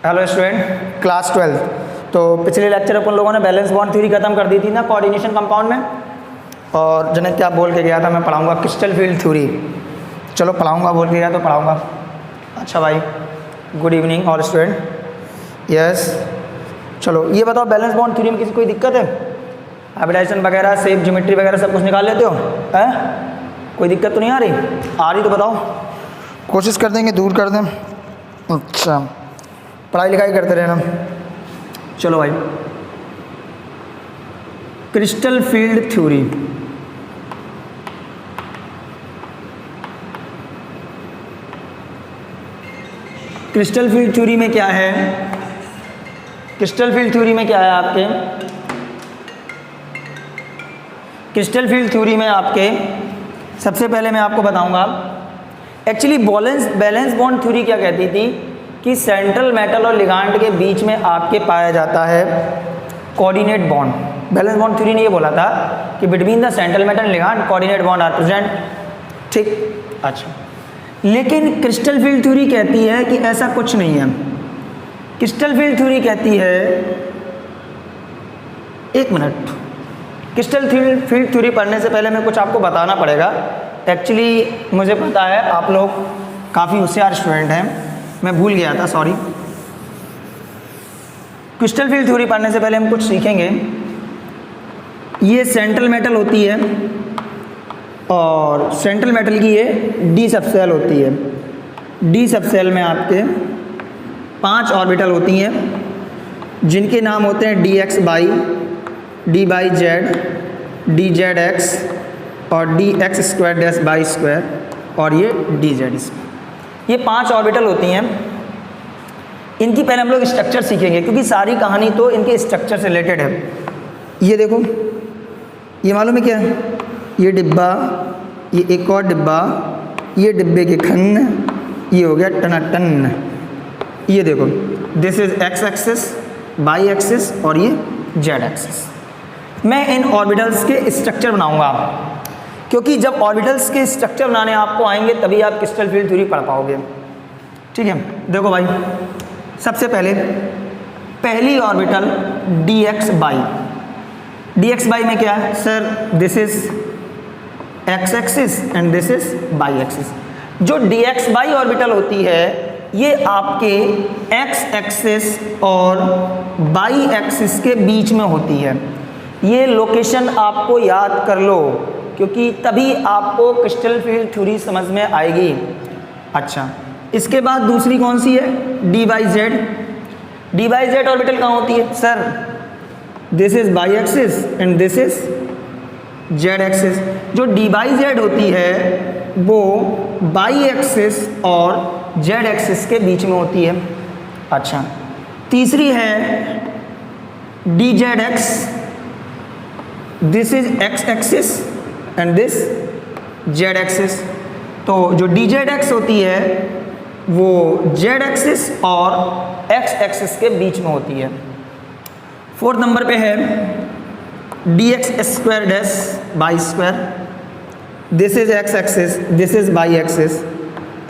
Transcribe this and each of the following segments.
Hello student, class 12। तो पिछले lecture अपन लोगों ने बैलेंस बॉन्ड थ्योरी खत्म कर दी थी ना कोऑर्डिनेशन कंपाउंड में। और जनित क्या बोल के गया था, मैं पढ़ाऊंगा क्रिस्टल फील्ड थ्योरी। चलो पढ़ाऊंगा बोल के गया तो पढ़ाऊंगा। अच्छा भाई, good evening all student. Yes, चलो ये बताओ, बैलेंस बॉन्ड थ्योरी में किसी कोई दिक्कत है? हाइब्रिडाइजेशन वगैरह, शेप, ज्योमेट्री वगैरह सब कुछ निकाल लेते हो? है कोई दिक्कत तो नहीं आ रही तो बताओ, कोशिश कर देंगे दूर कर दें। अच्छा, पढ़ाई लिखाई करते रहना। चलो भाई, crystal field theory. Crystal field theory में क्या है? क्रिस्टल फील्ड थ्योरी में क्या है आपके? क्रिस्टल फील्ड थ्योरी में आपके सबसे पहले मैं आपको बताऊंगा, एक्चुअली बैलेंस बॉन्ड थ्योरी क्या कहती थी कि सेंट्रल मेटल और लिगांड के बीच में आपके पाया जाता है coordinate bond. Valence bond theory ने ये बोला था कि between the central metal and ligand coordinate bond are present. ठीक, अच्छा, लेकिन क्रिस्टल फील्ड थ्योरी कहती है कि ऐसा कुछ नहीं है। क्रिस्टल फील्ड थ्योरी कहती है, एक मिनट, क्रिस्टल फील्ड थ्योरी पढ़ने से पहले मैं कुछ आपको बताना पड़ेगा। एक्चुअली मुझे पता है आप लोग काफ़ी होशियार स्टूडेंट हैं, मैं भूल गया था, सॉरी। क्रिस्टल फील्ड थ्योरी पढ़ने से पहले हम कुछ सीखेंगे। ये सेंट्रल मेटल होती है और सेंट्रल मेटल की ये डी सबसेल होती है। डी सबसेल में आपके 5 ऑर्बिटल होती हैं जिनके नाम होते हैं D X Y, D Y Z, D Z X और D X square dash Y square और ये डी जेड स्क्वायर। ये 5 ऑर्बिटल होती हैं। इनकी पहले हम लोग स्ट्रक्चर सीखेंगे क्योंकि सारी कहानी तो इनके स्ट्रक्चर से रिलेटेड है। ये देखो, ये मालूम है क्या है? ये डिब्बा, ये एक और डिब्बा, ये डिब्बे के खंड, ये हो गया टनाटन। ये देखो, this is X axis, Y axis और ये जेड एक्सिस। मैं इन ऑर्बिटल्स के स्ट्रक्चर बनाऊंगा क्योंकि जब ऑर्बिटल्स के स्ट्रक्चर बनाने आपको आएंगे तभी आप क्रिस्टल फील्ड थ्योरी पढ़ पाओगे। ठीक है, देखो भाई, सबसे पहले पहली orbital D X Y. D X by में क्या है sir? This is X axis and this is Y axis. जो डी एक्स बाई ऑर्बिटल होती है ये आपके एक्स एक्सिस और बाई एक्सिस के बीच में होती है। ये लोकेशन आपको याद कर लो क्योंकि तभी आपको क्रिस्टल फील्ड थ्योरी समझ में आएगी। अच्छा, इसके बाद दूसरी कौन सी है? D Y Z. D Y Z orbital कहाँ होती है sir? This is Y axis and this is Z axis. जो डी बाई जेड होती है वो बाई एक्सिस और जेड एक्सिस के बीच में होती है। अच्छा, तीसरी है D Z x. This is X axis and this Z axis. तो जो डी जेड एक्स होती है वो जेड एक्सिस और एक्स एक्सिस के बीच में होती है। 4th नंबर पे है D X square dash Y square. This is X axis, this is Y axis,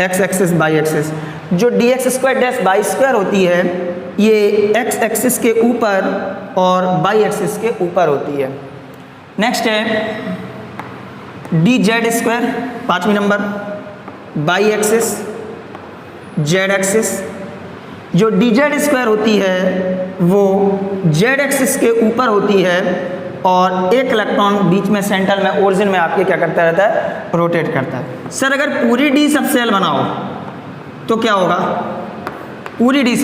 X axis Y axis. जो D X square dash Y square होती है ये एक्स एक्सिस के ऊपर और बाई एक्सिस के ऊपर होती है। नेक्स्ट है डी जेड स्क्वायर, 5वीं number, Y axis, Z axis. जो डी जेड स्क्वायर होती है वो जेड एक्सिस के ऊपर होती है और एक इलेक्ट्रॉन बीच में सेंटर में ओरिजिन में आपके क्या करता रहता है? रोटेट करता है। सर अगर पूरी डी सबसेल बनाओ तो क्या होगा? पूरी डी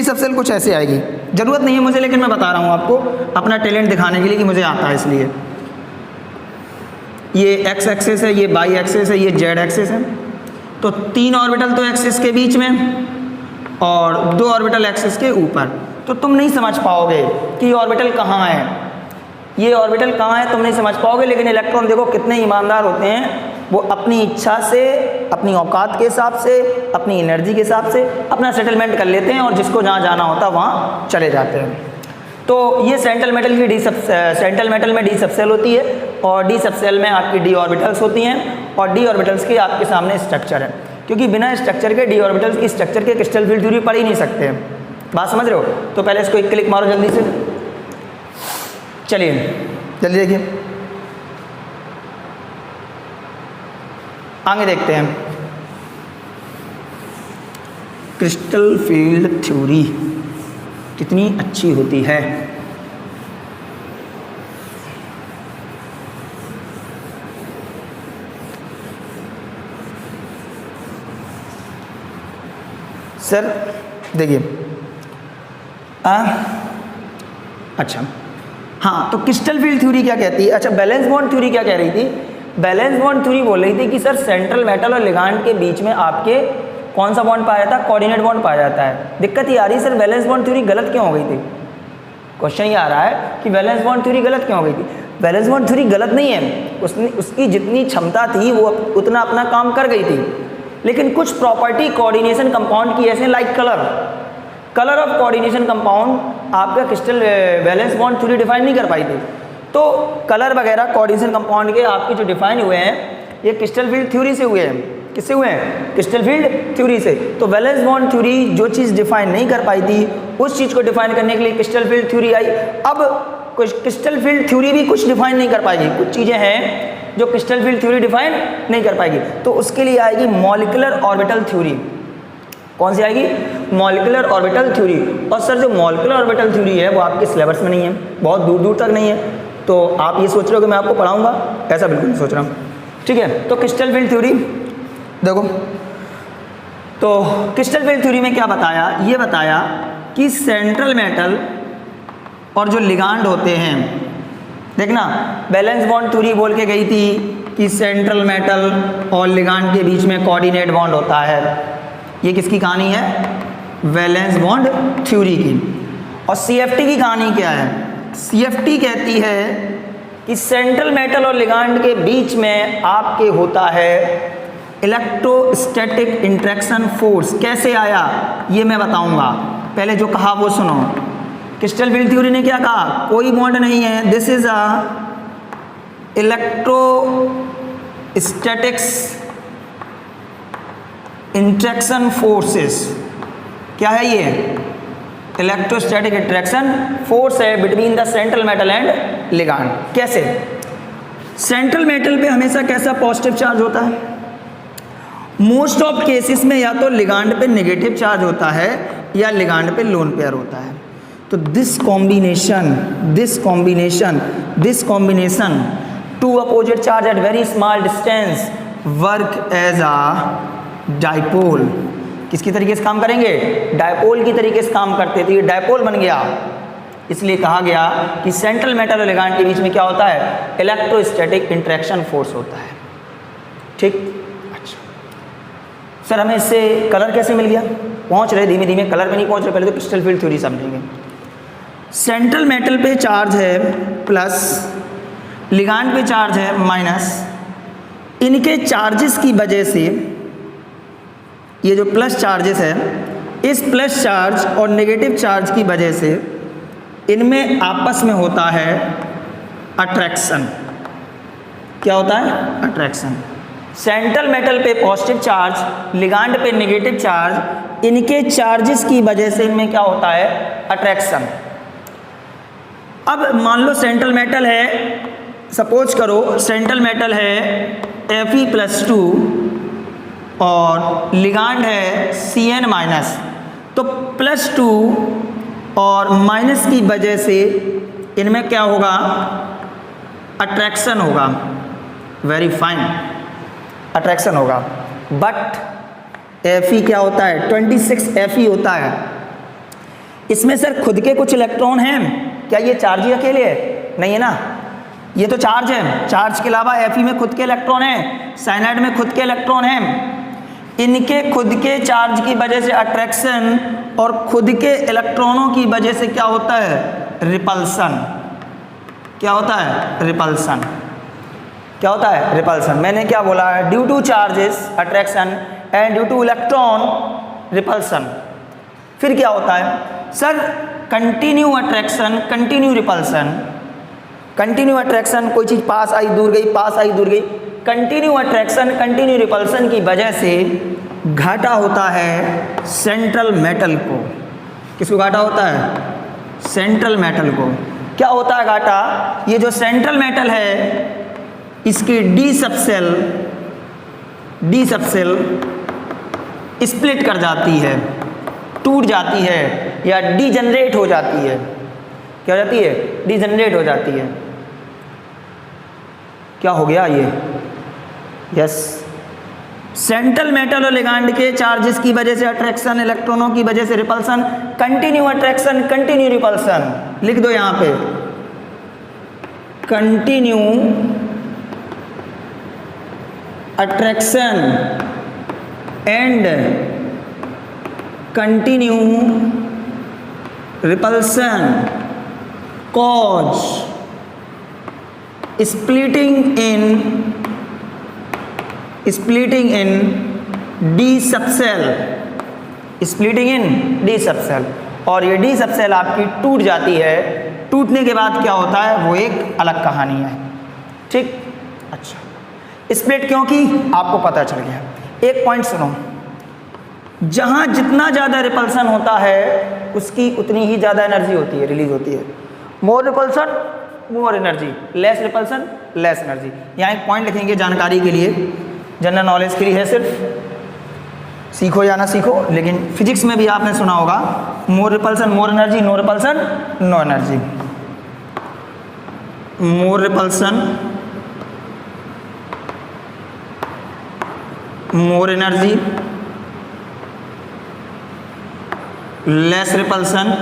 सबसेल कुछ ऐसे आएगी। ज़रूरत नहीं है मुझे, लेकिन मैं बता रहा हूँ आपको अपना टैलेंट दिखाने के लिए कि मुझे आता है इसलिए। ये एक्स एक्सिस है, ये बाई एक्सिस है, ये जेड एक्सिस है। तो 3 ऑर्बिटल तो एक्सिस के बीच में और 2 ऑर्बिटल एक्सिस के ऊपर। तो तुम नहीं समझ पाओगे कि ये ऑर्बिटल कहाँ है, ये ऑर्बिटल कहाँ है, तुम नहीं समझ पाओगे। लेकिन इलेक्ट्रॉन देखो कितने ईमानदार होते हैं, वो अपनी इच्छा से, अपनी औकात के हिसाब से, अपनी एनर्जी के हिसाब से अपना सेटलमेंट कर लेते हैं और जिसको जहाँ जाना होता है वहाँ चले जाते हैं। तो ये सेंट्रल मेटल में डी सबसेल होती है और डी सबसेल में आपकी डी ऑर्बिटल्स होती हैं और डी ऑर्बिटल्स की आपके सामने स्ट्रक्चर है। क्योंकि बिना स्ट्रक्चर के डी ऑर्बिटल्स की स्ट्रक्चर के क्रिस्टल फील्ड थ्योरी पढ़ ही नहीं सकते हैं। बात समझ रहे हो? तो पहले इसको एक क्लिक मारो जल्दी से। चलिए जल्दी देखिए, आगे देखते हैं। क्रिस्टल फील्ड थ्योरी कितनी अच्छी होती है। सर देखिए, अच्छा हाँ, तो क्रिस्टल फील्ड थ्योरी क्या कहती है? अच्छा, बैलेंस बॉन्ड थ्योरी क्या कह रही थी? बैलेंस बॉन्ड थ्योरी बोल रही थी कि सर सेंट्रल मेटल और लिगांड के बीच में आपके कौन सा बॉन्ड पाया जाता है? कोऑर्डिनेट बॉन्ड पाया जाता है। दिक्कत ये आ रही है सर, बैलेंस बॉन्ड थ्योरी गलत क्यों हो गई थी? क्वेश्चन ये आ रहा है कि बैलेंस बॉन्ड थ्योरी गलत क्यों हो गई थी? बैलेंस बॉन्ड थ्योरी गलत नहीं है, उसकी जितनी क्षमता थी वो उतना अपना काम कर गई थी, लेकिन कुछ प्रॉपर्टी कोऑर्डिनेशन कंपाउंड की ऐसे, like colour of coordination compound आपका crystal valence bond theory define नहीं कर पाई थी। तो कलर वगैरह कोऑर्डिनेशन कंपाउंड के आपके जो डिफाइन हुए हैं ये क्रिस्टल फील्ड थ्योरी से हुए हैं। किससे हुए हैं? क्रिस्टल फील्ड थ्योरी से। तो बैलेंस बॉन्ड थ्योरी जो चीज़ डिफाइन नहीं कर पाई थी उस चीज़ को डिफाइन करने के लिए क्रिस्टल फील्ड थ्योरी आई। अब कुछ क्रिस्टल फील्ड थ्योरी भी कुछ डिफाइन नहीं कर पाएगी, कुछ चीज़ें हैं जो क्रिस्टल फील्ड थ्योरी डिफाइन नहीं कर पाएगी। तो उसके लिए आएगी मॉलिक्यूलर ऑर्बिटल थ्योरी। कौन सी आएगी? Molecular orbital theory. और सर जो मॉलिक्यूलर ऑर्बिटल थ्योरी है वो आपके सिलेबस में नहीं है, बहुत दूर दूर तक नहीं है। तो आप ये सोच रहे हो कि मैं आपको पढ़ाऊंगा, ऐसा बिल्कुल नहीं सोच रहा हूँ, ठीक है। तो क्रिस्टल फील्ड थ्योरी देखो, तो क्रिस्टल फील्ड थ्योरी में क्या बताया? ये बताया कि सेंट्रल मेटल और जो लिगांड होते हैं, देखना बैलेंस बॉन्ड थ्योरी बोल के गई थी कि सेंट्रल मेटल और लिगांड के बीच में कोऑर्डिनेट बॉन्ड होता है। ये किसकी कहानी है? वैलेंस बॉन्ड थ्योरी की। और सीएफटी की कहानी क्या है? सीएफटी कहती है कि सेंट्रल मेटल और लिगांड के बीच में आपके होता है इलेक्ट्रोस्टैटिक इंटरेक्शन फोर्स। कैसे आया ये मैं बताऊंगा, पहले जो कहा वो सुनो। क्रिस्टल फील्ड थ्योरी ने क्या कहा? कोई बॉन्ड नहीं है, this is a electrostatics interaction forces. क्या है ये? इलेक्ट्रोस्टैटिक इंटरेक्शन फोर्स है between the central metal and ligand. कैसे? सेंट्रल मेटल पे हमेशा कैसा पॉजिटिव चार्ज होता है? मोस्ट ऑफ केसेस में या तो लिगांड पे नेगेटिव चार्ज होता है या लिगांड पे लोन पेयर होता है। तो this combination two opposite charge at very small distance work as a dipole. किसकी तरीके से काम करेंगे? डाइपोल की तरीके से काम करते थे, ये डाइपोल बन गया। इसलिए कहा गया कि सेंट्रल मेटल और लिगांड के बीच में क्या होता है? इलेक्ट्रोस्टैटिक इंटरेक्शन फोर्स होता है, ठीक। अच्छा सर, हमें इससे कलर कैसे मिल गया? पहुंच रहे धीमे धीमे, कलर पे नहीं पहुंच रहे, पहले तो क्रिस्टल फील्ड थ्योरी समझेंगे। सेंट्रल मेटल पे चार्ज है प्लस, लिगांड पे चार्ज है माइनस। इनके चार्जेस की वजह से ये जो प्लस चार्जेस है, इस प्लस चार्ज और नेगेटिव चार्ज की वजह से इनमें आपस में होता है अट्रैक्शन। क्या होता है? अट्रैक्शन। सेंट्रल मेटल पे पॉजिटिव चार्ज, लिगांड पे नेगेटिव चार्ज, इनके चार्जेस की वजह से इनमें क्या होता है? अट्रैक्शन। अब मान लो सेंट्रल मेटल है, सपोज करो सेंट्रल मेटल है Fe+2 और लिगांड है Cn-, तो +2 और माइनस की वजह से इनमें क्या होगा? अट्रैक्शन होगा। वेरी फाइन, अट्रैक्शन होगा। बट Fe क्या होता है? 26 Fe होता है। इसमें सर खुद के कुछ इलेक्ट्रॉन हैं क्या? ये चार्ज ही अकेले है? नहीं है ना, ये तो चार्ज है। चार्ज के अलावा Fe में खुद के इलेक्ट्रॉन हैं, साइनाइड में खुद के इलेक्ट्रॉन हैं। इनके खुद के चार्ज की वजह से अट्रैक्शन और खुद के इलेक्ट्रॉनों की वजह से क्या होता है? रिपल्सन। क्या होता है? रिपल्सन। क्या होता है? रिपल्सन। मैंने क्या बोला है? Due two charges attraction and due two electron repulsion. फिर क्या होता है sir? Continue attraction, continue repulsion. Continue attraction, कोई चीज़ पास आई दूर गई, पास आई दूर गई। कंटिन्यू अट्रैक्शन, कंटिन्यू रिपल्सन की वजह से घाटा होता है सेंट्रल मेटल को। किसको घाटा होता है? सेंट्रल मेटल को। क्या होता है घाटा? ये जो सेंट्रल मेटल है इसकी डी सबसेल स्प्लिट कर जाती है, टूट जाती है या डीजनरेट हो जाती है। क्या हो जाती है? डीजनरेट हो जाती है। क्या हो गया ये? यस, सेंट्रल मेटल और लिगांड के चार्जेस की वजह से अट्रैक्शन, इलेक्ट्रॉनों की वजह से repulsion, continue attraction continue repulsion. लिख दो यहां पे, continue attraction and continue repulsion cause splitting in D subshell, और ये डी सबसेल आपकी टूट जाती है। टूटने के बाद क्या होता है वो एक अलग कहानी है। ठीक, अच्छा, स्प्लिट क्यों की आपको पता चल गया। एक पॉइंट सुनो, जहां जितना ज़्यादा रिपल्सन होता है उसकी उतनी ही ज़्यादा एनर्जी होती है, रिलीज होती है। मोर repulsion more energy, less repulsion less energy. यहाँ एक पॉइंट लिखेंगे जानकारी के लिए, जनरल नॉलेज के लिए है, सिर्फ सीखो या ना सीखो, लेकिन फिजिक्स में भी आपने सुना होगा more repulsion more energy, no repulsion no energy. More repulsion more energy, less repulsion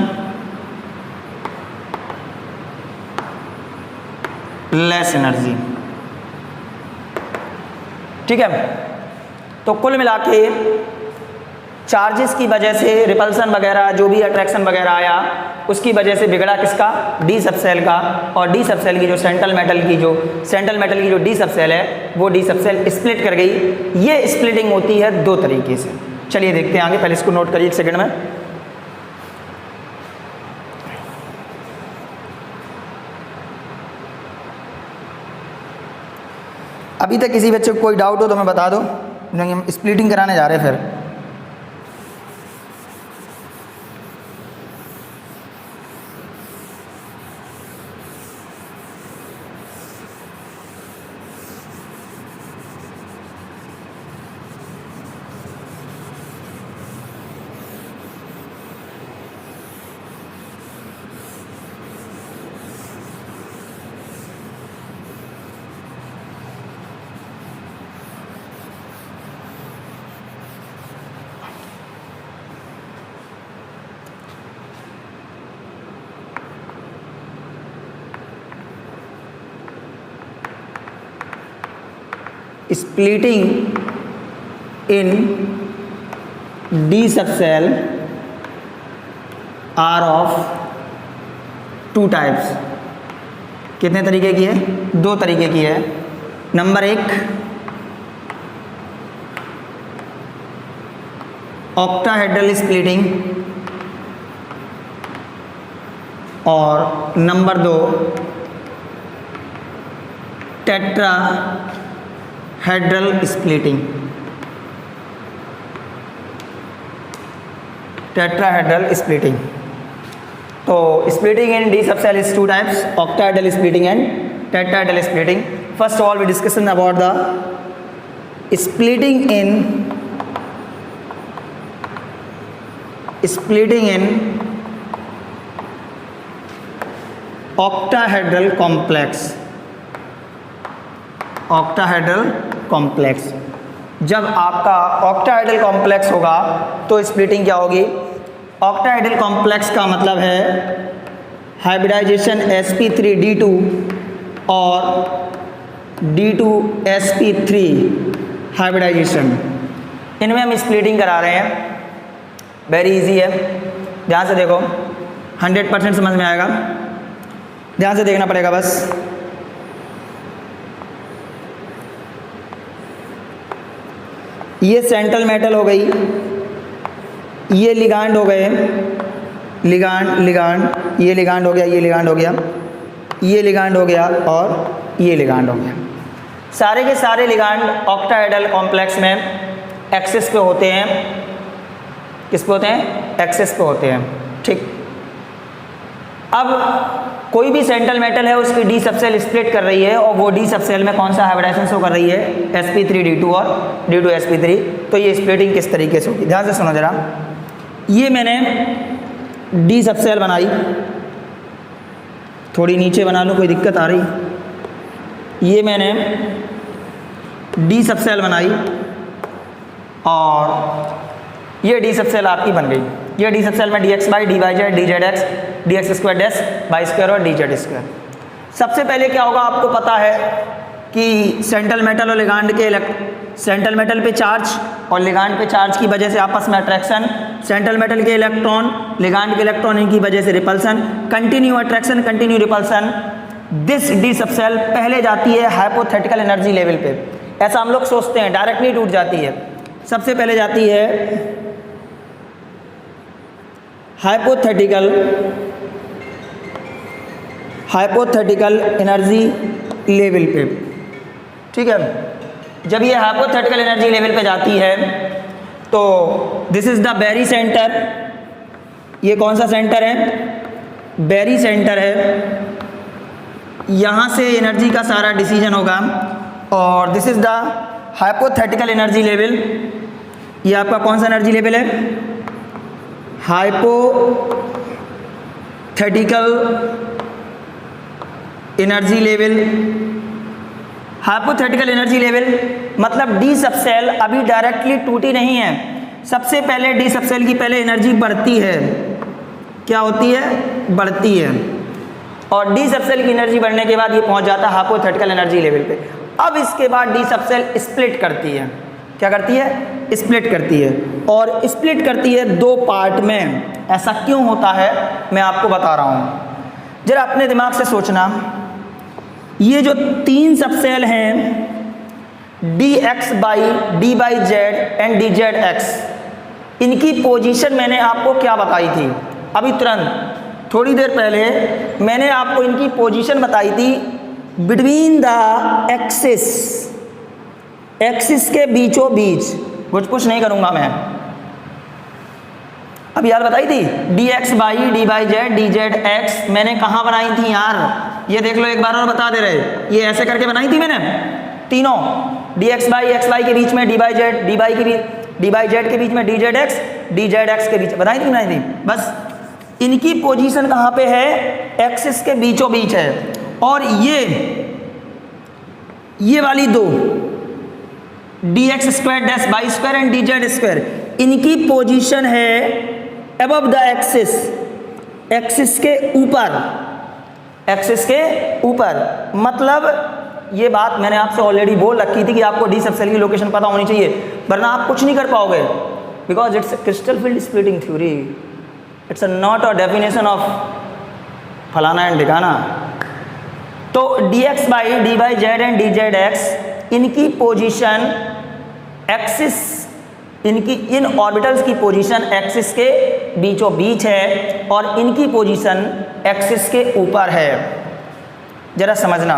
less energy. ठीक है, तो कुल मिला के चार्जेस की वजह से रिपल्सन वगैरह जो भी अट्रैक्शन वगैरह आया उसकी वजह से बिगड़ा किसका? डी सबसेल का। और डी सबसेल की जो सेंट्रल मेटल की जो डी सबसेल है वो डी सबसेल स्प्लिट कर गई। ये स्प्लिटिंग होती है दो तरीके से। चलिए देखते हैं आगे, पहले इसको नोट करिए एक सेकंड में। अभी तक किसी बच्चे को कोई डाउट हो तो मैं बता दो, हम स्प्लिटिंग कराने जा रहे हैं फिर। Splitting in D subcell are of two types। कितने तरीके की है? दो तरीके की है। नंबर एक, ऑक्टाहेड्रल स्प्लिटिंग, और नंबर दो, टेट्राहेड्रल स्प्लिटिंग। Tetrahedral splitting. तो splitting in D subshell is two types, octahedral splitting and tetrahedral splitting. First of all, we discussion about the splitting in octahedral complex। octahedral complex, जब आपका octahedral complex होगा तो splitting क्या होगी? Octahedral complex का मतलब है हाइब्रिडाइजेशन sp3d2 और d2sp3 हाइब्रिडाइजेशन, इनमें हम स्प्लिटिंग करा रहे हैं। वेरी इजी है, ध्यान से देखो, 100% समझ में आएगा, ध्यान से देखना पड़ेगा बस। ये सेंट्रल मेटल हो गई, ये लिगांड हो गए, लिगांड, ये लिगांड हो गया, ये लिगांड हो गया, ये लिगांड हो गया और ये लिगांड हो गया। सारे के सारे लिगांड ऑक्टाहेड्रल कॉम्प्लेक्स में एक्सिस पे होते हैं। किस पे होते हैं? एक्सिस पे होते हैं। ठीक। अब कोई भी सेंट्रल मेटल है उसकी डी सबसेल स्प्लिट कर रही है और वो डी सबसेल में कौन सा हाइब्रिडाइजेशन शो कर रही है, sp3d2 और d2sp3। तो ये स्प्लिटिंग किस तरीके से होगी, ध्यान से सुनो जरा। ये मैंने डी सबसेल बनाई, थोड़ी नीचे बना लूँ, कोई दिक्कत आ रही। ये मैंने डी सबसेल बनाई और ये डी सबसेल आपकी बन गई। ये डी सबसेल में dx by dy Z D Z x dx square dash Y square और dz स्क्वायर। सबसे पहले क्या होगा, आपको पता है कि सेंट्रल मेटल और लिगांड के सेंट्रल मेटल पे चार्ज और लिगांड पे चार्ज की वजह से आपस में अट्रैक्शन, सेंट्रल मेटल के इलेक्ट्रॉन लिगांड के इलेक्ट्रॉन इनकी वजह से repulsion, continue attraction continue repulsion. This D subshell पहले जाती है हाइपोथेटिकल एनर्जी लेवल पे, ऐसा हम लोग सोचते हैं, डायरेक्टली टूट जाती है। सबसे पहले जाती है हाइपोथेटिकल एनर्जी लेवल पे, ठीक है। जब ये हाइपोथेटिकल एनर्जी लेवल पे जाती है तो this is the barycentre. ये कौन सा सेंटर है, बैरी सेंटर है। यहाँ से एनर्जी का सारा डिसीजन होगा और this is the hypothetical energy level. ये आपका कौन सा एनर्जी लेवल है, hypothetical energy level. Hypothetical energy level मतलब डी सबसेल अभी डायरेक्टली टूटी नहीं है। सबसे पहले डी सबसेल की पहले एनर्जी बढ़ती है, क्या होती है, बढ़ती है। और डी सबसेल की एनर्जी बढ़ने के बाद ये पहुंच जाता है हाइपोथेटिकल एनर्जी लेवल पे। अब इसके बाद डी सबसेल स्प्लिट करती है, क्या करती है, स्प्लिट करती है। और स्प्लिट करती है दो पार्ट में। ऐसा क्यों होता है मैं आपको बता रहा हूँ, जरा अपने दिमाग से सोचना। ये जो तीन सबसेल हैं dx by dy Z and dz x, इनकी पोजीशन मैंने आपको क्या बताई थी अभी तुरंत, थोड़ी देर पहले मैंने आपको इनकी पोजीशन बताई थी बिटवीन द एक्सिस के बीचों बीच। कुछ नहीं करूँगा मैं, अब यार बताई थी dx by dy Z dz x मैंने कहाँ बनाई थी यार, ये देख लो एक बार और बता दे रहे। ये ऐसे करके बनाई थी मैंने तीनों, dx बाई x बाई के बीच में dy जेड dy जेड के बीच में dz x dz x के बीच बनाई थी। बस इनकी पोजीशन कहाँ पे है, एक्सिस के बीचों बीच है। और ये वाली दो dx square dash Y square and dz square, इनकी पोजीशन है अबव द एक्सिस, एक्सिस के ऊपर। मतलब ये बात मैंने आपसे ऑलरेडी बोल रखी थी कि आपको डी सबसेल की लोकेशन पता होनी चाहिए, वरना आप कुछ नहीं कर पाओगे। Because it's crystal field splitting theory, it's not a definition of फलाना एंड ढिकाना। तो dx by dy Z and dz x, इनकी पोजीशन एक्सिस, इनकी इन ऑर्बिटल्स की पोजीशन एक्सिस के बीचों बीच है और इनकी पोजीशन एक्सिस के ऊपर है। जरा समझना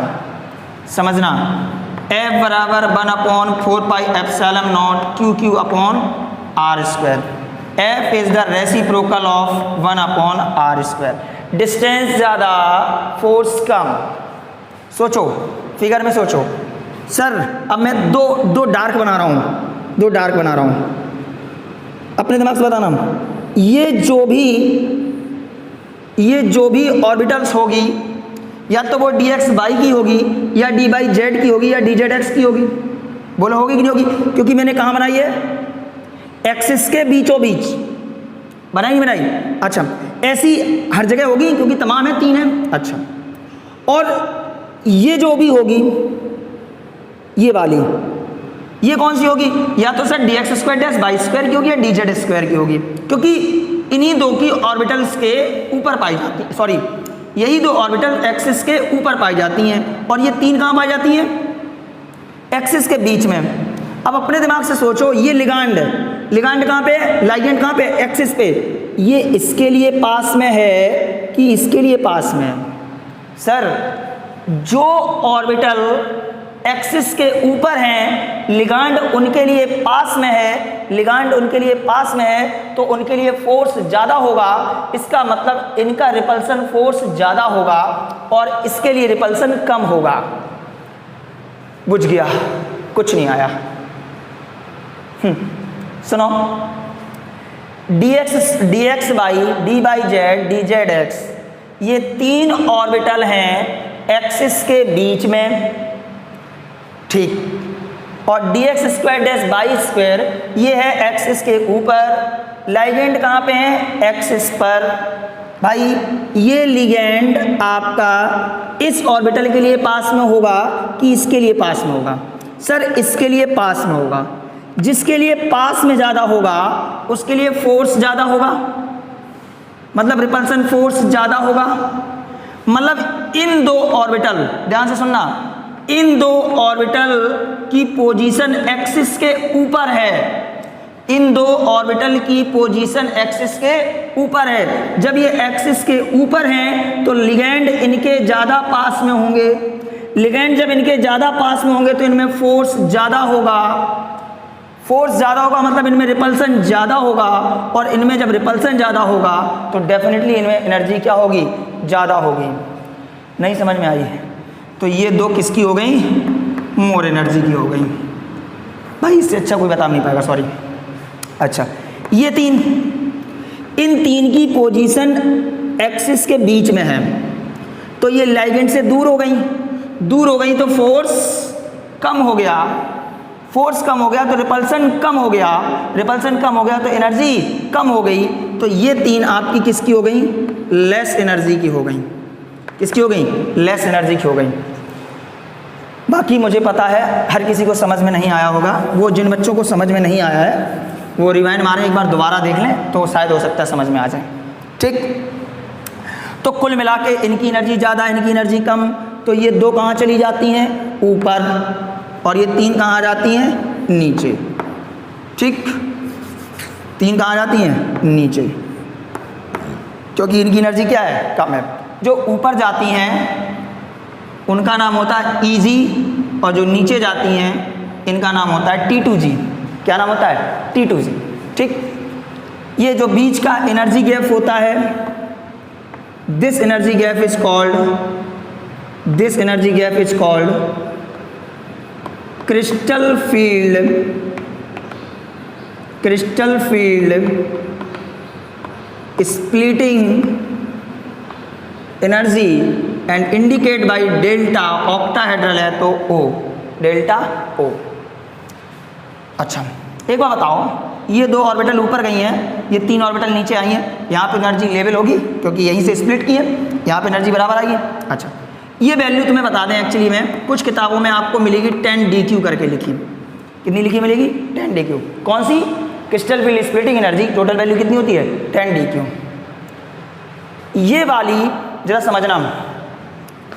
F बराबर 1/4 pi epsilon not QQ upon R square. F is the reciprocal of 1/R square. Distance ज़्यादा फोर्स कम। सोचो, फिगर में सोचो। सर अब मैं दो डार्क बना रहा हूँ, अपने दिमाग से बताना। ये जो भी ऑर्बिटल्स होगी, या तो वो dx बाई की होगी या dy जेड की होगी या dz x की होगी। बोलो होगी कि नहीं होगी, क्योंकि मैंने कहाँ बनाई है, एक्सिस के बीचों बीच। बनाई नहीं बनाई, अच्छा ऐसी हर जगह होगी क्योंकि तमाम है, तीन है। अच्छा, और ये जो भी होगी, ये वाली, ये कौन सी होगी, या तो sir dx square dash Y square की होगी या dz स्क्वायर की होगी, क्योंकि इन्हीं दो की ऑर्बिटल्स के ऊपर पाई जाती है। सॉरी, यही दो ऑर्बिटल एक्सिस के ऊपर पाई जाती हैं और ये तीन कहाँ पाई जाती हैं, एक्सिस के बीच में। अब अपने दिमाग से सोचो, ये लिगांड कहाँ पे है, लाइगेंड कहाँ पे, एक्सिस पे। ये इसके लिए पास में है कि इसके लिए पास में है। सर जो ऑर्बिटल एक्सिस के ऊपर हैं, लिगांड उनके लिए पास में है, लिगांड उनके लिए पास में है, तो उनके लिए फोर्स ज़्यादा होगा। इसका मतलब इनका रिपल्सन फोर्स ज़्यादा होगा और इसके लिए रिपल्सन कम होगा। बुझ गया, कुछ नहीं आया। सुनो, dx by D Y Z D Z x, ये 3 ऑर्बिटल हैं एक्सिस के बीच में, ठीक। और dx square dash Y square ये है एक्सिस के ऊपर, लिगेंड कहाँ पे है? एक्सिस पर। भाई ये लिगेंड आपका इस ऑर्बिटल के लिए पास में होगा कि इसके लिए पास में होगा? सर इसके लिए पास में होगा। जिसके लिए पास में ज़्यादा होगा उसके लिए फोर्स ज़्यादा होगा, मतलब रिपल्सन फोर्स ज़्यादा होगा। मतलब इन दो ऑर्बिटल, ध्यान से सुनना, इन दो ऑर्बिटल की पोजीशन एक्सिस के ऊपर है, इन दो ऑर्बिटल की पोजीशन एक्सिस के ऊपर है। जब ये एक्सिस के ऊपर हैं तो लिगेंड इनके ज़्यादा पास में होंगे, लिगेंड जब इनके ज़्यादा पास में होंगे तो इनमें फोर्स ज़्यादा होगा, फोर्स ज़्यादा होगा मतलब इनमें रिपल्सन ज़्यादा होगा, और इनमें जब रिपल्सन ज़्यादा होगा तो डेफिनेटली इनमें एनर्जी क्या होगी? ज़्यादा होगी। नहीं समझ में आई है? तो ये दो किसकी हो गई? मोर एनर्जी की हो गई। भाई इससे अच्छा कोई बता नहीं पाएगा, सॉरी। अच्छा, ये तीन, इन तीन की पोजीशन एक्सिस के बीच में है, तो ये लिगेंड से दूर हो गई, दूर हो गई तो फोर्स कम हो गया, फोर्स कम हो गया तो रिपल्सन कम हो गया, रिपल्सन कम हो गया तो एनर्जी कम हो गई। तो ये तीन आपकी किसकी हो गई? लेस एनर्जी की हो गई। किसकी हो गई? लेस एनर्जी की हो गई। बाकी मुझे पता है हर किसी को समझ में नहीं आया होगा, वो जिन बच्चों को समझ में नहीं आया है वो रिवाइंड मारें, एक बार दोबारा देख लें तो शायद हो सकता है समझ में आ जाए। ठीक, तो कुल मिला के इनकी एनर्जी ज़्यादा, इनकी एनर्जी कम, तो ये दो कहाँ चली जाती हैं? ऊपर, और ये तीन कहाँ आ जाती हैं? नीचे। ठीक, तीन कहाँ आ जाती हैं? नीचे, क्योंकि इनकी एनर्जी क्या है? कम है। जो ऊपर जाती हैं उनका नाम होता है Eg, और जो नीचे जाती हैं इनका नाम होता है T2G। क्या नाम होता है? T2G। ठीक, ये जो बीच का एनर्जी गैप होता है, this energy gap is called, this energy gap is called crystal field, crystal field splitting energy and indicate by delta, octahedral है तो O, डेल्टा O। अच्छा, एक बार बताओ, ये दो ऑर्बिटल ऊपर गई हैं, ये तीन ऑर्बिटल नीचे आई हैं, यहाँ पे एनर्जी लेवल होगी क्योंकि यहीं से स्प्लिट की है, यहाँ पे एनर्जी बराबर आएगी। अच्छा, ये वैल्यू तुम्हें बता दें, एक्चुअली में कुछ किताबों में आपको मिलेगी 10dq करके लिखी। कितनी लिखी मिलेगी? 10dq। कौन सी? Crystal field splitting energy, total value कितनी होती है? 10dq। ये वाली जरा समझना,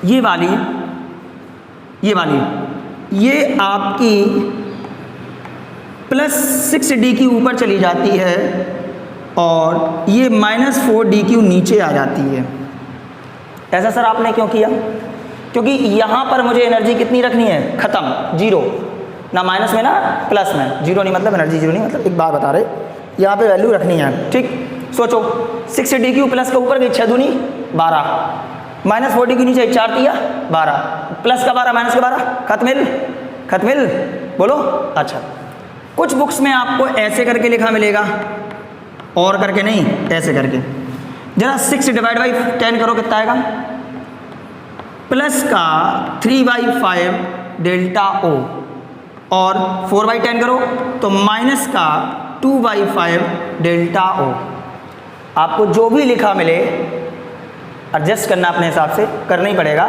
ये वाली, ये वाली, ये आपकी +6dq ऊपर चली जाती है और ये -4dq नीचे आ जाती है। ऐसा सर आपने क्यों किया? क्योंकि यहाँ पर मुझे एनर्जी कितनी रखनी है? खत्म, जीरो, ना माइनस में ना प्लस में। जीरो नहीं मतलब एनर्जी जीरो नहीं मतलब, एक बात बता रहे, यहाँ पे वैल्यू रखनी है। ठीक, सोचो 6dq प्लस का ऊपर गई 6 दूनी 12, -4dq नीचे 4 दिया 12, प्लस का 12 माइनस का 12, खत्मिल, खत्मिल, बोलो। अच्छा, कुछ बुक्स में आपको ऐसे करके लिखा मिलेगा, और करके नहीं, ऐसे करके। जरा 6 डिवाइड बाई 10 करो, कितना आएगा? प्लस का 3/5 डेल्टा O, और 4/10 करो तो माइनस का 2/5 डेल्टा O। आपको जो भी लिखा मिले एडजस्ट करना, अपने हिसाब से करना ही पड़ेगा,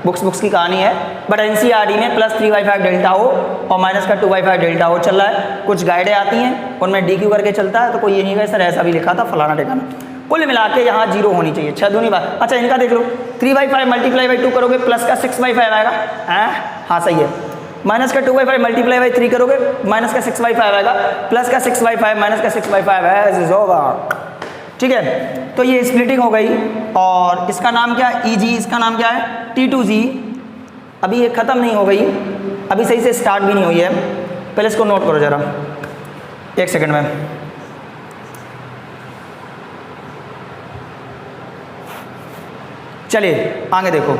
बुक्स की कहानी है। बट एनसीईआरटी में +3/5 डेल्टा O और माइनस का 2/5 डेल्टा O चल रहा है। कुछ गाइडें आती हैं उनमें DQ करके चलता है, तो कोई ये नहीं कहे सर ऐसा भी लिखा था फलाना ठिकाना। कुल मिला के यहाँ जीरो होनी चाहिए, 6 दूनी बात। अच्छा, इनका देख लो, 3/5 मल्टीप्लाई बाई 2 करोगे प्लस का 6/5 आएगा, हाँ सही है। माइनस का 2/5 मल्टीप्लाई बाई 3 करोगे माइनस का 6/5 आएगा, प्लस का 6/5 माइनस का 6/5 है, होगा। ठीक है, तो ये स्प्लिटिंग हो गई, और इसका नाम क्या है? Eg, इसका नाम क्या है? T2G। अभी ये ख़त्म नहीं हो गई, अभी सही से स्टार्ट भी नहीं हुई है, पहले इसको नोट करो ज़रा, एक सेकंड में। चलिए आगे देखो,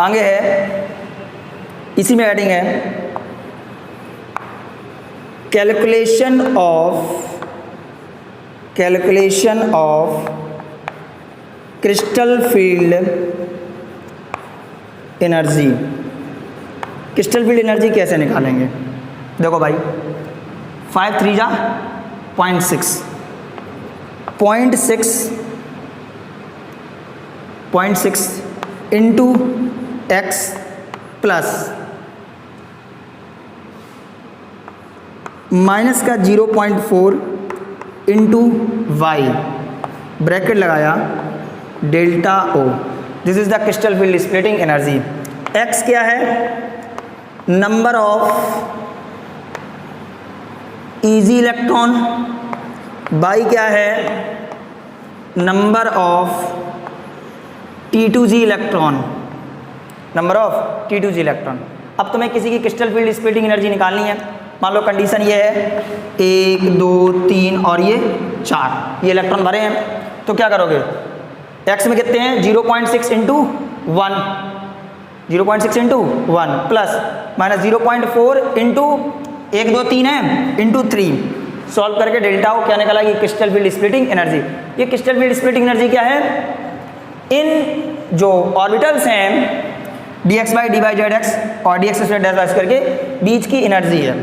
आगे है, इसी में हेडिंग है calculation of crystal field energy. Crystal field energy कैसे निकालेंगे? देखो भाई, 5 3 जा 0.6 इंटू एक्स प्लस माइनस का 0.4 इंटू वाई, ब्रैकेट लगाया, delta O. This is the crystal field splitting energy. X क्या है? Number of E G electron. Y क्या है? Number of T2G electron, number of T2G electron. अब तुम्हें किसी की क्रिस्टल फील्ड स्प्लिटिंग एनर्जी निकालनी है। मान लो कंडीशन ये है 1 2 3 और ये 4, ये इलेक्ट्रॉन भरे हैं, तो क्या करोगे? एक्स में कितने हैं? 0.6 into 1, 0.6 into 1 plus minus 0.4 into 1 2 3 है इंटू 3, सॉल्व करके डेल्टा ओ क्या निकला? ये क्रिस्टल फील्ड स्प्लिटिंग एनर्जी। ये क्रिस्टल फील्ड स्प्लिटिंग एनर्जी क्या है? इन जो ऑर्बिटल्स हैं dx by dy Z X और dx स्क्वायर डैश वाई करके बीच की एनर्जी है।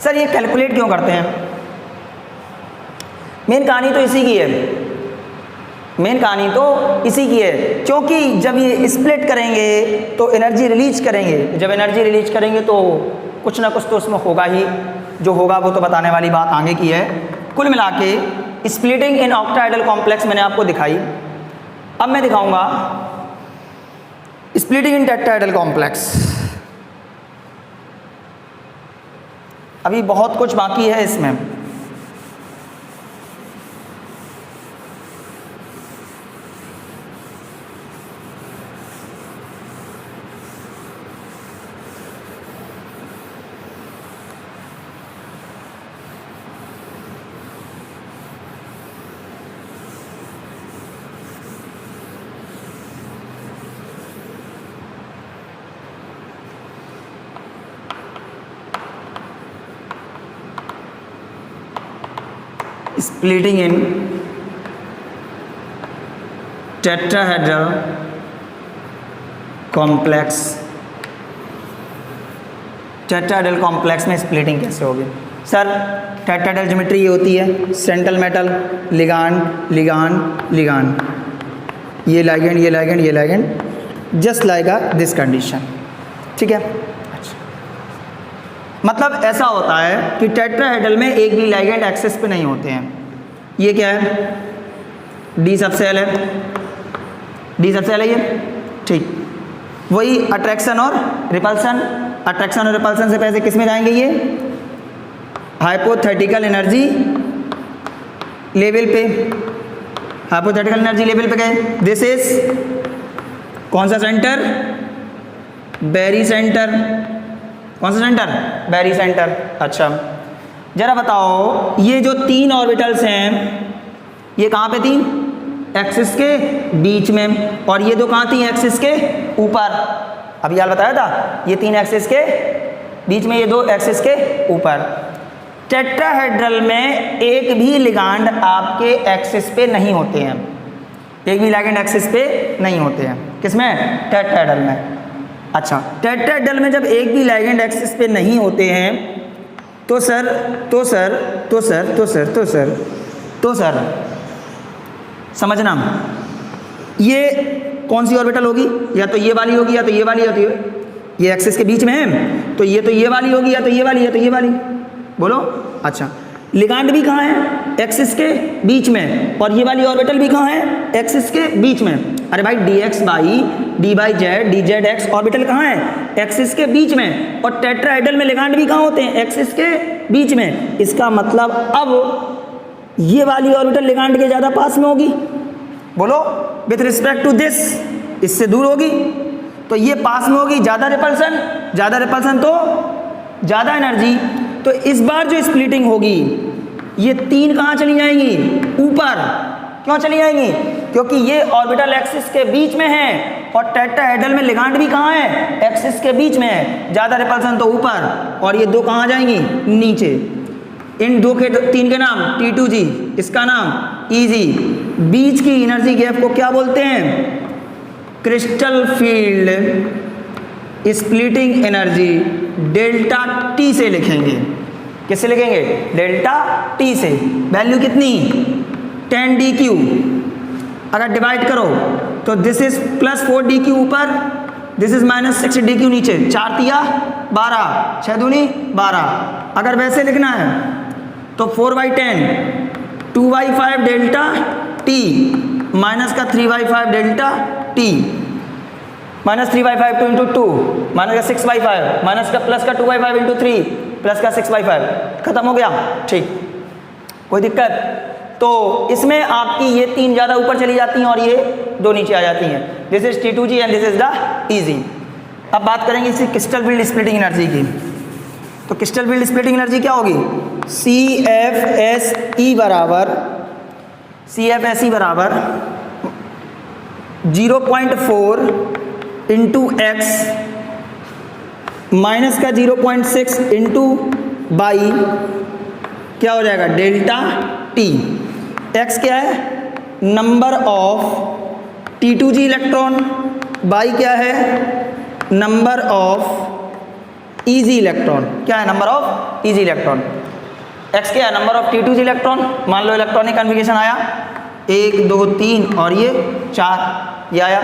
सर ये कैलकुलेट क्यों करते हैं? मेन कहानी तो इसी की है, मेन कहानी तो इसी की है, क्योंकि जब ये स्प्लिट करेंगे तो एनर्जी रिलीज करेंगे, जब एनर्जी रिलीज करेंगे तो कुछ ना कुछ तो उसमें होगा ही, जो होगा वो तो बताने वाली बात आगे की है। कुल मिला के स्प्लिटिंग इन ऑक्टाहेड्रल कॉम्प्लेक्स मैंने आपको दिखाई, अब मैं दिखाऊंगा स्प्लिटिंग इन टेट्राहेड्रल कॉम्प्लेक्स। अभी बहुत कुछ बाकी है इसमें। splitting in tetrahedral complex। Tetrahedral complex में स्प्लिटिंग कैसे होगी? सर टेट्राहेड्रल ज्योमेट्री ये होती है, central metal, ligand ligand ligand, ये लाइगेंड ये लाइगेंड ये ligand, just like this condition, ठीक है। मतलब ऐसा होता है कि टेट्राहेड्रल में एक भी लाइगेंड एक्सिस पे नहीं होते हैं। ये क्या है? डी सबसेल है, डी सबसेल है ये, ठीक। वही अट्रैक्शन और रिपल्सन, अट्रैक्शन और रिपल्सन से पहले किस में जाएंगे? ये हाइपोथेटिकल एनर्जी लेवल पे, हाइपोथेटिकल एनर्जी लेवल पे गए। दिस इज कौन सा सेंटर? बैरी सेंटर। कौन सा सेंटर? बैरी सेंटर। अच्छा जरा बताओ, ये जो 3 ऑर्बिटल्स हैं ये कहाँ पे थी? एक्सिस के बीच में, और ये दो कहाँ थी? एक्सिस के ऊपर। अभी यार बताया था, ये 3 एक्सिस के बीच में, ये 2 एक्सिस के ऊपर। टेट्राहेड्रल में एक भी लिगांड आपके एक्सिस पे नहीं होते हैं, एक भी लिगांड एक्सिस पे नहीं होते हैं। किसमें? टेट्राहेड्रल में। अच्छा टेट्राहेड्रल में जब एक भी लिगैंड एक्सिस पे नहीं होते हैं तो सर समझना, ये कौन सी ऑर्बिटल होगी? या तो ये वाली होगी या तो ये वाली, या तो ये एक्सिस के बीच में है तो ये वाली होगी, या तो ये वाली या तो ये वाली। बोलो। अच्छा लिगांड भी कहाँ है? एक्सिस के बीच में, और ये वाली ऑर्बिटल भी कहाँ है? एक्सिस के बीच में। अरे भाई dx by dy Z D Z x orbital कहाँ है? एक्सिस के बीच में, और टेट्राहेड्रल में लिगांड भी कहाँ होते हैं? एक्सिस के बीच में। इसका मतलब अब ये वाली ऑर्बिटल लिगांड के ज़्यादा पास में होगी, बोलो, विथ रिस्पेक्ट टू दिस, इससे दूर होगी, तो ये पास में होगी, ज़्यादा रिपल्सन तो ज़्यादा एनर्जी। तो इस बार जो स्प्लिटिंग होगी, ये 3 कहाँ चली जाएंगी? ऊपर। क्यों चली जाएंगी? क्योंकि ये ऑर्बिटल एक्सिस के बीच में है, और टेट्राहेड्रल में लिगांड भी कहाँ है? एक्सिस के बीच में है, ज़्यादा रिपल्सन तो ऊपर, और ये 2 कहाँ जाएंगी? नीचे। इन 3 के नाम T2G, इसका नाम EG। बीच की एनर्जी गैप को क्या बोलते हैं? Crystal field splitting energy delta T से लिखेंगे। किससे लिखेंगे? डेल्टा T से। वैल्यू कितनी? 10 dQ। अगर डिवाइड करो तो दिस इज +4 dQ ऊपर, दिस इज -6 dQ नीचे। 4 तिया 12, 6 दूनी 12। अगर वैसे लिखना है तो 4/10 2/5 डेल्टा T माइनस का 3/5 डेल्टा T, -3/5 2 × 2 माइनस का 6/5 माइनस का प्लस का 2/5 × 3 प्लस का 6/5। खत्म हो गया? ठीक, कोई दिक्कत? तो इसमें आपकी ये 3 ज़्यादा ऊपर चली जाती हैं और ये 2 नीचे आ जाती हैं। This is T2G and this is the EG। अब बात करेंगे इसी क्रिस्टल फील्ड स्प्लिटिंग एनर्जी की। तो क्रिस्टल फील्ड स्प्लिटिंग एनर्जी क्या होगी? CFSE बराबर 0.4 × x माइनस का 0.6 × बाई क्या हो जाएगा? Delta T। x क्या है? Number of T2G electron, by क्या है? Number of EG electron. क्या है? Number of EG electron. x क्या है? Number of T2G electron. मान लो इलेक्ट्रॉनिक कन्फिगरेशन आया 1 2 3 और ये 4, ये आया,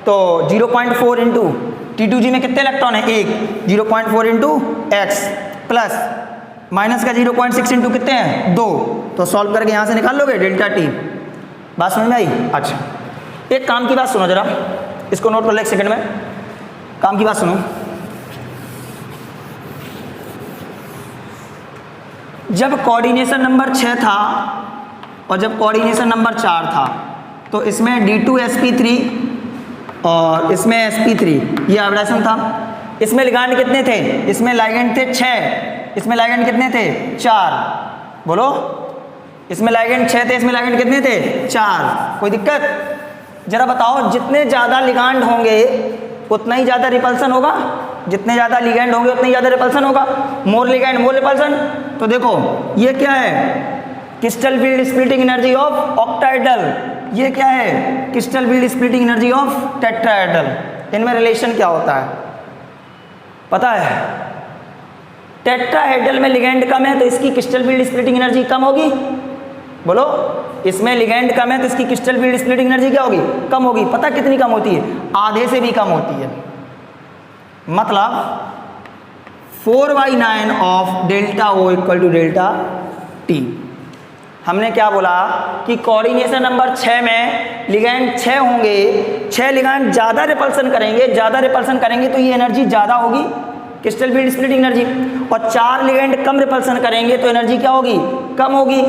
तो 0.4 इंटू T2G में कितने इलेक्ट्रॉन है? 1। 0.4 इंटू x प्लस माइनस का 0.6 इंटू कितने हैं? 2। तो सॉल्व करके यहाँ से निकाल लोगे डेल्टा T। बात समझ में आई? अच्छा, एक काम की बात सुनो जरा, इसको नोट कर लो 1 सेकंड में। काम की बात सुनो, जब कोऑर्डिनेशन नंबर 6 था और जब कोऑर्डिनेशन नंबर 4 था, तो इसमें D2sp3 और इसमें sp3, ये हाइब्रिडाइजेशन था। इसमें लिगांड कितने थे? इसमें लाइगेंड थे 6, इसमें लाइगेंड कितने थे? 4। बोलो, इसमें लाइगेंड 6 थे, इसमें लाइगेंड कितने थे? 4। कोई दिक्कत? जरा बताओ, जितने ज़्यादा लिगांड होंगे उतना ही ज़्यादा रिपल्सन होगा, जितने ज़्यादा लिगैंड होंगे उतनी ज़्यादा रिपल्सन होगा। मोर लिगैंड मोर रिपल्सन। तो देखो ये क्या है? Crystal field splitting energy of octahedral. ये क्या है? Crystal field splitting energy of tetrahedral. इनमें रिलेशन क्या होता है पता है? टेट्राहेड्रल में लिगैंड कम है तो इसकी क्रिस्टल फील्ड स्प्लिटिंग एनर्जी कम होगी। बोलो, इसमें लिगैंड कम है तो इसकी क्रिस्टल फील्ड स्प्लिटिंग एनर्जी क्या होगी? कम होगी। पता कितनी कम होती है? आधे से भी कम होती है। मतलब 4/9 of delta O equal to delta T। हमने क्या बोला कि कोऑर्डिनेशन नंबर 6 में लिगैंड 6 होंगे, 6 लिगैंड ज़्यादा रिपल्सन करेंगे तो ये एनर्जी ज़्यादा होगी, क्रिस्टल फील्ड स्प्लिटिंग एनर्जी। और 4 लिगैंड कम रिपल्सन करेंगे तो एनर्जी क्या होगी? कम होगी।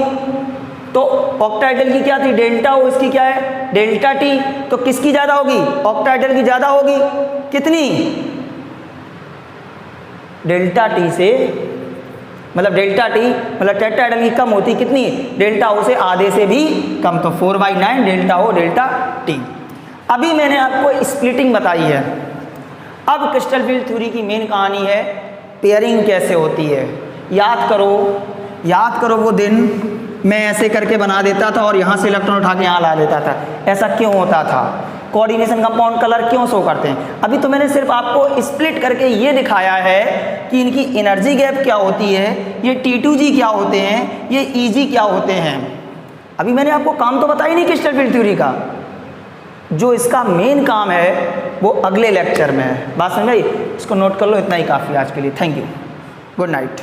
तो ऑक्टाहेड्रल की क्या थी? डेल्टा O, इसकी क्या है? Delta T। तो किसकी ज़्यादा होगी? ऑक्टाहेड्रल की ज़्यादा होगी। कितनी? डेल्टा T से, मतलब डेल्टा T मतलब टेट्राहेड्रल की कम होती कितनी? डेल्टा O से आधे से भी कम। तो 4/9 डेल्टा O डेल्टा T। अभी मैंने आपको स्प्लिटिंग बताई है। अब क्रिस्टल फील्ड थ्योरी की मेन कहानी है पेयरिंग कैसे होती है। याद करो वो दिन मैं ऐसे करके बना देता था और यहाँ से इलेक्ट्रॉन उठा के यहाँ ला लेता था। ऐसा क्यों होता था? कोऑर्डिनेशन कंपाउंड कलर क्यों शो करते हैं? अभी तो मैंने सिर्फ आपको स्प्लिट करके ये दिखाया है कि इनकी एनर्जी गैप क्या होती है, ये T2G क्या होते हैं, ये EG क्या होते हैं। अभी मैंने आपको काम तो बताया ही नहीं क्रिस्टल फील्ड थ्योरी का। जो इसका मेन काम है वो अगले लेक्चर में है। बात समझ आई? इसको नोट कर लो, इतना ही काफ़ी आज के लिए। Thank you, good night.